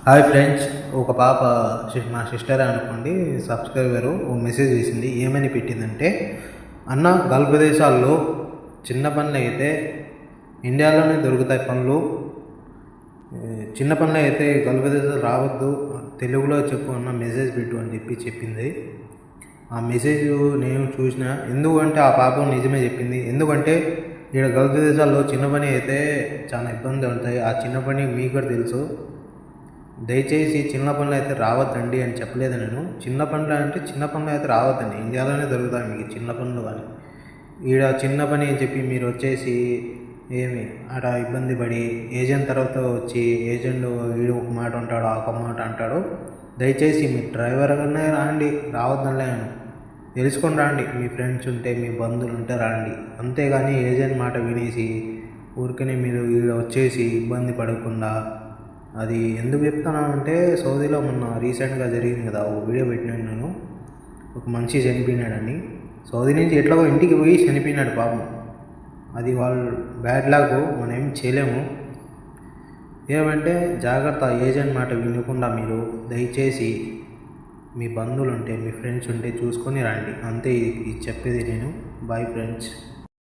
Hi friends, ఒక పాప మా సిస్టర్ అనుకోండి సబ్స్క్రైబరు ఓ మెసేజ్ చేసింది. ఏమని పెట్టిందంటే, అన్న గల్ఫ్ దేశాల్లో చిన్న పనులు అయితే ఇండియాలోనే దొరుకుతాయి పనులు, చిన్న పనులు అయితే గల్ఫ్ దేశాలు రావద్దు, తెలుగులో చెప్పు అన్న మెసేజ్ పెట్టు అని చెప్పింది. ఆ మెసేజ్ నేను చూసిన. ఎందుకంటే ఆ పాప నిజమే చెప్పింది. ఎందుకంటే ఇక్కడ గల్ఫ్ దేశాల్లో చిన్న పని అయితే చాలా ఇబ్బంది ఉంటాయి. ఆ చిన్న పని మీకు కూడా తెలుసు. దయచేసి చిన్న పనులు అయితే రావద్దండి అని చెప్పలేదు నేను. చిన్న పనులు అంటే చిన్న పనులు అయితే రావద్దండి, ఇండియాలోనే దొరుకుతాయి మీకు చిన్న పనులు. కానీ ఈడ చిన్న పని అని చెప్పి మీరు వచ్చేసి ఏమి ఆడ ఇబ్బంది పడి ఏజెంట్ తర్వాత వచ్చి ఏజెంట్ వీడు ఒక మాట అంటాడు, ఒక మాట అంటాడు. దయచేసి మీ డ్రైవర్గానే రాండి, రావద్దని నేను తెలుసుకొని రాండి. మీ ఫ్రెండ్స్ ఉంటే మీ బంధువులు ఉంటే రాండి, అంతేగాని ఏజెంట్ మాట వినేసి ఊరికనే మీరు ఈడ వచ్చేసి ఇబ్బంది పడకుండా. అది ఎందుకు చెప్తున్నానంటే, సౌదీలో మొన్న రీసెంట్గా జరిగింది కదా, ఒక వీడియో పెట్టినాను నేను. ఒక మనిషి చనిపోయినాడని, సౌదీ నుంచి ఎట్లాగో ఇంటికి పోయి చనిపోయినాడు పాపం. అది వాళ్ళు బ్యాడ్ లాగ్, మనం ఏం చేయలేము. ఏమంటే జాగ్రత్త, ఏజెంట్ మాట వినకుండా మీరు దయచేసి మీ బంధువులు ఉంటే మీ ఫ్రెండ్స్ ఉంటే చూసుకొని రండి, అంతే. ఇది చెప్పేది నేను. Bye friends.